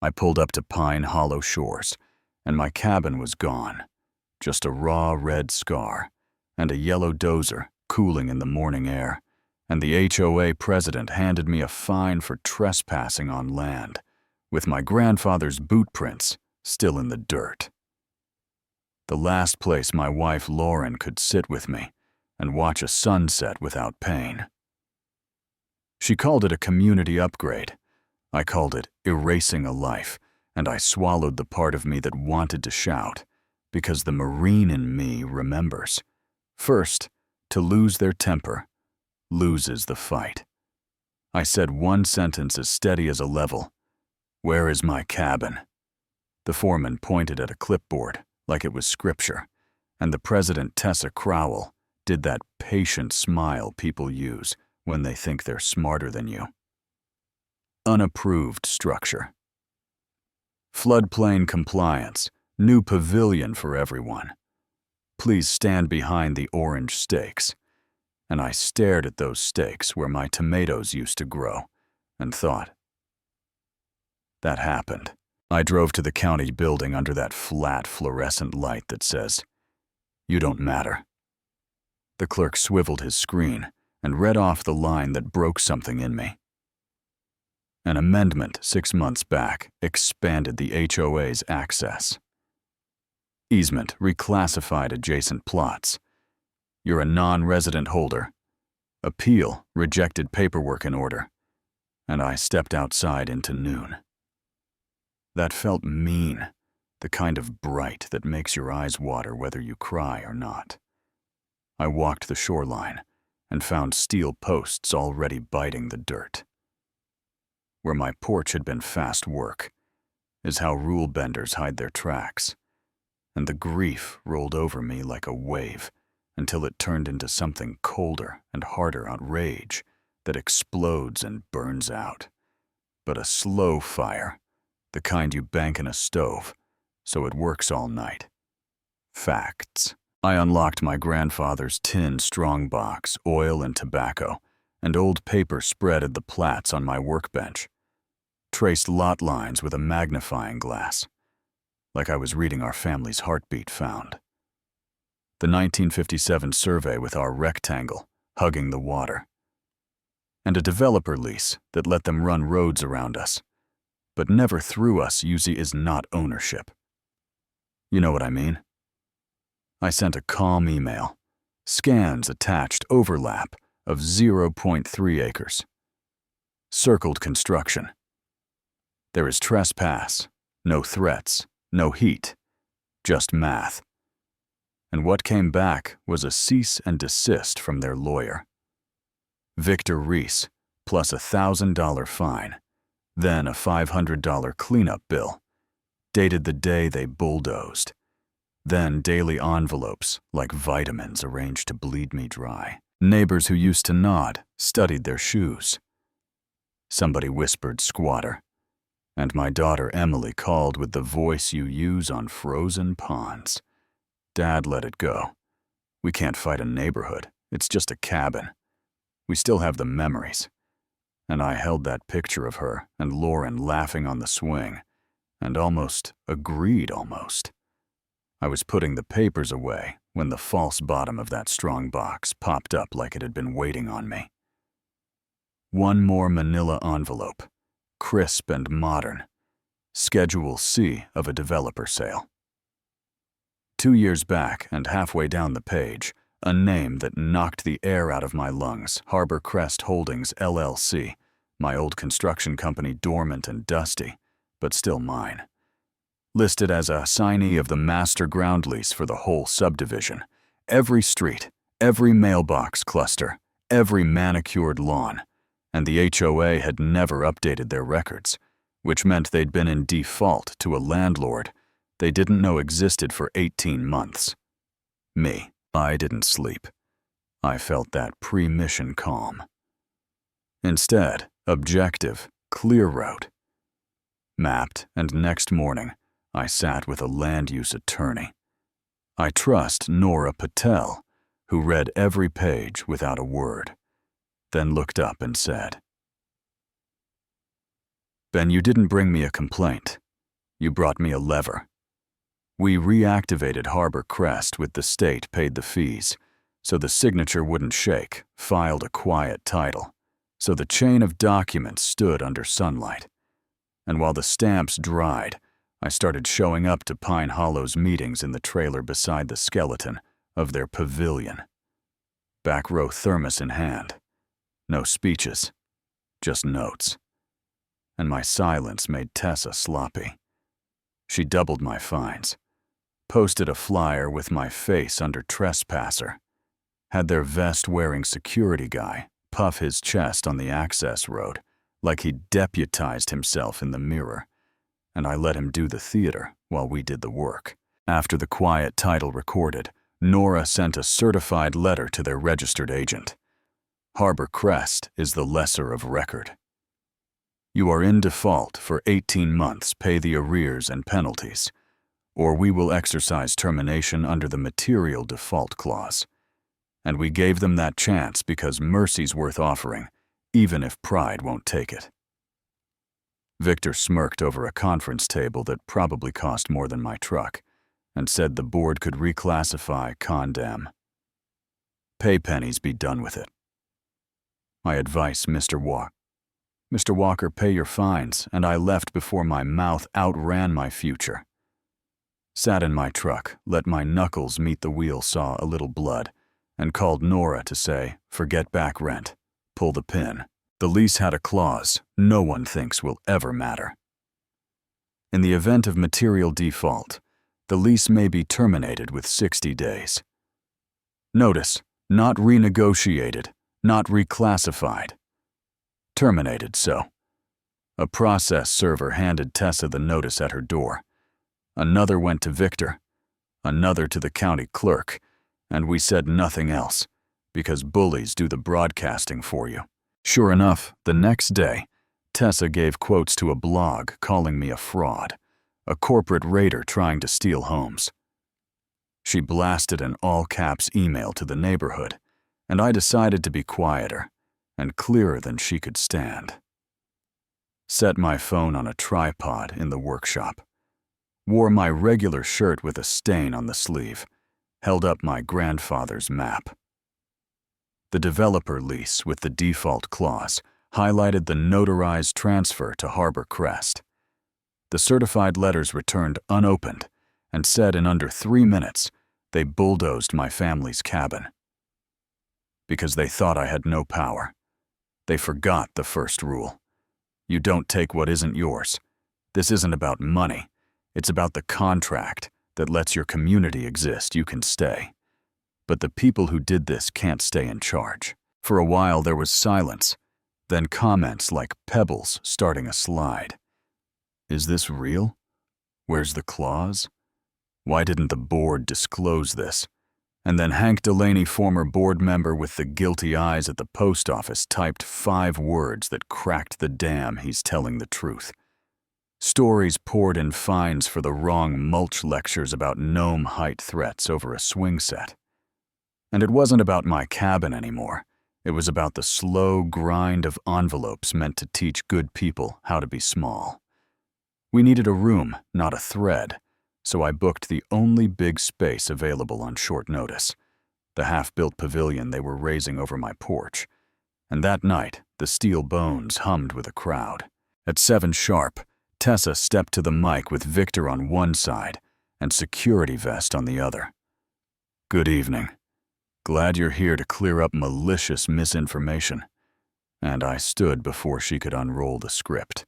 I pulled up to Pine Hollow Shores, and my cabin was gone. Just a raw red scar, and a yellow dozer cooling in the morning air, and the HOA president handed me a fine for trespassing on land, with my grandfather's boot prints still in the dirt. The last place my wife Lauren could sit with me and watch a sunset without pain. She called it a community upgrade. I called it erasing a life, and I swallowed the part of me that wanted to shout, because the Marine in me remembers. First, to lose their temper loses the fight. I said one sentence as steady as a level. "Where is my cabin?" The foreman pointed at a clipboard like it was scripture, and the President Tessa Crowell did that patient smile people use when they think they're smarter than you. Unapproved structure. Floodplain compliance, new pavilion for everyone. Please stand behind the orange stakes. And I stared at those stakes where my tomatoes used to grow and thought, that happened. I drove to the county building under that flat fluorescent light that says, "You don't matter." The clerk swiveled his screen and read off the line that broke something in me. An amendment 6 months back expanded the HOA's access. Easement reclassified adjacent plots. You're a non-resident holder. Appeal rejected paperwork in order. And I stepped outside into noon. That felt mean, the kind of bright that makes your eyes water whether you cry or not. I walked the shoreline and found steel posts already biting the dirt. Where my porch had been fast work is how rule benders hide their tracks, and the grief rolled over me like a wave until it turned into something colder and harder on rage that explodes and burns out. But a slow fire, the kind you bank in a stove, so it works all night. Facts. I unlocked my grandfather's tin strongbox, oil and tobacco, and old paper spreaded the plats on my workbench. Traced lot lines with a magnifying glass, like I was reading our family's heartbeat found. The 1957 survey with our rectangle hugging the water. And a developer lease that let them run roads around us, but never through us usually is not ownership. You know what I mean? I sent a calm email. Scans attached overlap of 0.3 acres. Circled construction. There is trespass, no threats, no heat, just math. And what came back was a cease and desist from their lawyer. Victor Reese, plus a $1,000 fine, then a $500 cleanup bill, dated the day they bulldozed, then daily envelopes like vitamins arranged to bleed me dry. Neighbors who used to nod studied their shoes. Somebody whispered squatter, and my daughter Emily called with the voice you use on frozen ponds. Dad let it go. We can't fight a neighborhood. It's just a cabin. We still have the memories. And I held that picture of her and Lauren laughing on the swing, and almost agreed almost. I was putting the papers away when the false bottom of that strong box popped up like it had been waiting on me. One more manila envelope, crisp and modern. Schedule C of a developer sale. 2 years back and halfway down the page, a name that knocked the air out of my lungs, Harbor Crest Holdings, LLC, my old construction company dormant and dusty, but still mine. Listed as a signee of the master ground lease for the whole subdivision. Every street, every mailbox cluster, every manicured lawn, and the HOA had never updated their records, which meant they'd been in default to a landlord they didn't know existed for 18 months. Me, I didn't sleep. I felt that pre-mission calm. Instead, objective, clear route. Mapped, and next morning, I sat with a land use attorney. I trust Nora Patel, who read every page without a word, then looked up and said, Ben, you didn't bring me a complaint. You brought me a lever. We reactivated Harbor Crest with the state paid the fees, so the signature wouldn't shake, filed a quiet title, so the chain of documents stood under sunlight. And while the stamps dried, I started showing up to Pine Hollow's meetings in the trailer beside the skeleton of their pavilion. Back row thermos in hand. No speeches, just notes. And my silence made Tessa sloppy. She doubled my fines, posted a flyer with my face under trespasser, had their vest-wearing security guy puff his chest on the access road like he'd deputized himself in the mirror, and I let him do the theater while we did the work. After the quiet title recorded, Nora sent a certified letter to their registered agent. Harbor Crest is the lesser of record. You are in default for 18 months, pay the arrears and penalties, or we will exercise termination under the material default clause. And we gave them that chance because mercy's worth offering, even if pride won't take it. Victor smirked over a conference table that probably cost more than my truck, and said the board could reclassify condemn. Pay pennies, be done with it. My advice, Mr. Walker, pay your fines, and I left before my mouth outran my future. Sat in my truck, let my knuckles meet the wheel saw a little blood, and called Nora to say, forget back rent, pull the pin. The lease had a clause no one thinks will ever matter. In the event of material default, the lease may be terminated with 60 days. Notice, not renegotiated, not reclassified. Terminated, so. A process server handed Tessa the notice at her door. Another went to Victor, another to the county clerk, and we said nothing else, because bullies do the broadcasting for you. Sure enough, the next day, Tessa gave quotes to a blog calling me a fraud, a corporate raider trying to steal homes. She blasted an all-caps email to the neighborhood, and I decided to be quieter and clearer than she could stand. Set my phone on a tripod in the workshop, wore my regular shirt with a stain on the sleeve, held up my grandfather's map. The developer lease with the default clause highlighted the notarized transfer to Harbor Crest. The certified letters returned unopened and said in under 3 minutes they bulldozed my family's cabin. Because they thought I had no power. They forgot the first rule. You don't take what isn't yours. This isn't about money. It's about the contract that lets your community exist. You can stay. But the people who did this can't stay in charge. For a while there was silence, then comments like pebbles starting a slide. Is this real? Where's the clause? Why didn't the board disclose this? And then Hank Delaney, former board member with the guilty eyes at the post office, typed 5 words that cracked the dam he's telling the truth. Stories poured in fines for the wrong mulch lectures about gnome height threats over a swing set. And it wasn't about my cabin anymore. It was about the slow grind of envelopes meant to teach good people how to be small. We needed a room, not a thread, so I booked the only big space available on short notice, the half-built pavilion they were raising over my porch. And that night, the steel bones hummed with a crowd. At 7 sharp, Tessa stepped to the mic with Victor on one side and security vest on the other. Good evening. Glad you're here to clear up malicious misinformation. And I stood before she could unroll the script.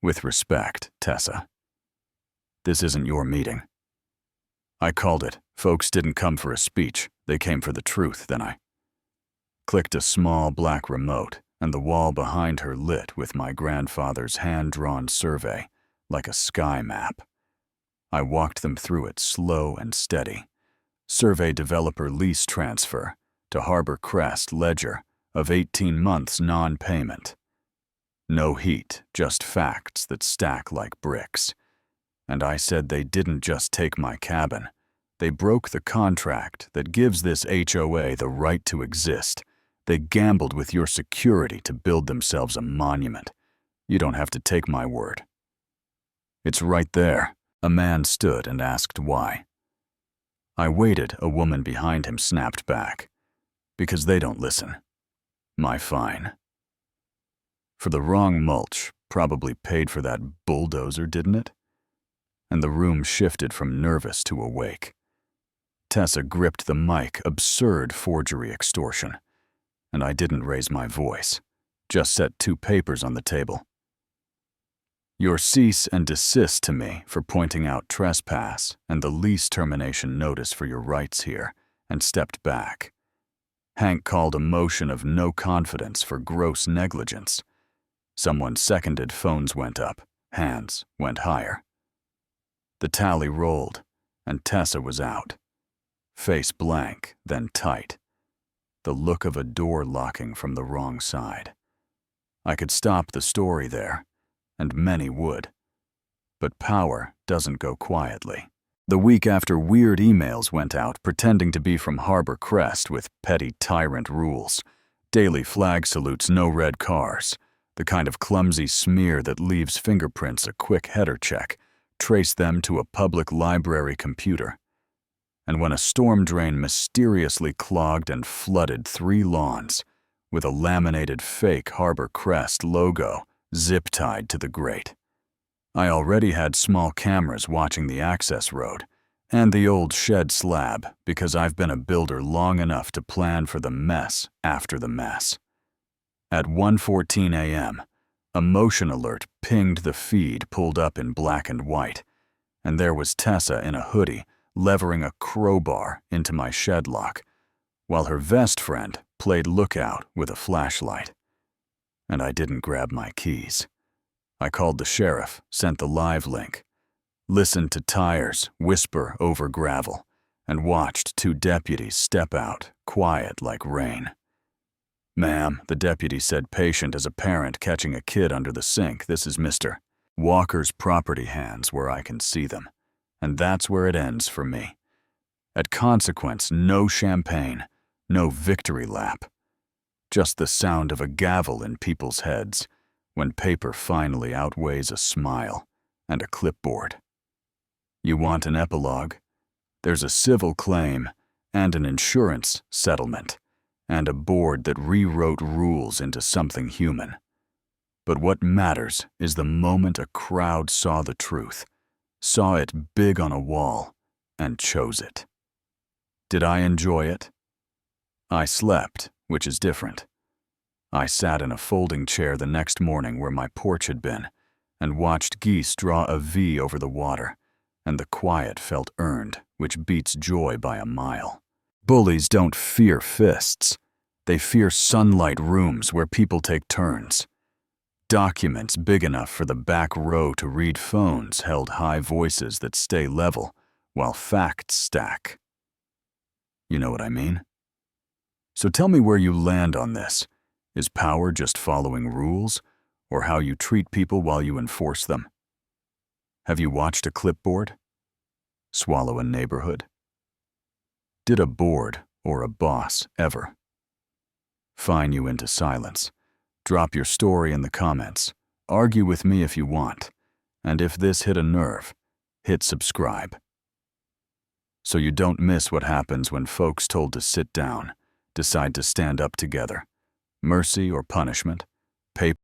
With respect, Tessa. This isn't your meeting. I called it. Folks didn't come for a speech. They came for the truth. Then I clicked a small black remote, and the wall behind her lit with my grandfather's hand-drawn survey, like a sky map. I walked them through it slow and steady. Survey developer lease transfer to Harbor Crest ledger of 18 months non-payment. No heat, just facts that stack like bricks. And I said they didn't just take my cabin. They broke the contract that gives this HOA the right to exist. They gambled with your security to build themselves a monument. You don't have to take my word. It's right there. A man stood and asked why. I waited, a woman behind him snapped back. Because they don't listen. My fine. For the wrong mulch, probably paid for that bulldozer, didn't it? And the room shifted from nervous to awake. Tessa gripped the mic, absurd forgery extortion. And I didn't raise my voice, just set 2 papers on the table. Your cease and desist to me for pointing out trespass and the lease termination notice for your rights here, and stepped back. Hank called a motion of no confidence for gross negligence. Someone seconded, phones went up, hands went higher. The tally rolled, and Tessa was out. Face blank, then tight. The look of a door locking from the wrong side. I could stop the story there, and many would. But power doesn't go quietly. The week after, weird emails went out pretending to be from Harbor Crest with petty tyrant rules. Daily flag salutes, no red cars. The kind of clumsy smear that leaves fingerprints a quick header check. Trace them to a public library computer. And when a storm drain mysteriously clogged and flooded 3 lawns with a laminated fake Harbor Crest logo zip-tied to the grate. I already had small cameras watching the access road and the old shed slab because I've been a builder long enough to plan for the mess after the mess. At 1:14 a.m., a motion alert pinged the feed pulled up in black and white, and there was Tessa in a hoodie levering a crowbar into my shed lock, while her vest friend played lookout with a flashlight. And I didn't grab my keys. I called the sheriff, sent the live link, listened to tires whisper over gravel, and watched 2 deputies step out, quiet like rain. Ma'am, the deputy said, patient as a parent catching a kid under the sink, this is Mr. Walker's property hands where I can see them. And that's where it ends for me. At consequence, no champagne, no victory lap. Just the sound of a gavel in people's heads when paper finally outweighs a smile and a clipboard. You want an epilogue? There's a civil claim and an insurance settlement and a board that rewrote rules into something human. But what matters is the moment a crowd saw the truth, saw it big on a wall, and chose it. Did I enjoy it? I slept, which is different. I sat in a folding chair the next morning where my porch had been and watched geese draw a V over the water, and the quiet felt earned, which beats joy by a mile. Bullies don't fear fists. They fear sunlight rooms where people take turns. Documents big enough for the back row to read, phones held high voices that stay level while facts stack. You know what I mean? So tell me where you land on this. Is power just following rules, or how you treat people while you enforce them? Have you watched a clipboard? Swallow a neighborhood? Did a board or a boss ever fine you into silence? Drop your story in the comments. Argue with me if you want. And if this hit a nerve, hit subscribe. So you don't miss what happens when folks told to sit down decide to stand up together. Mercy or punishment, paper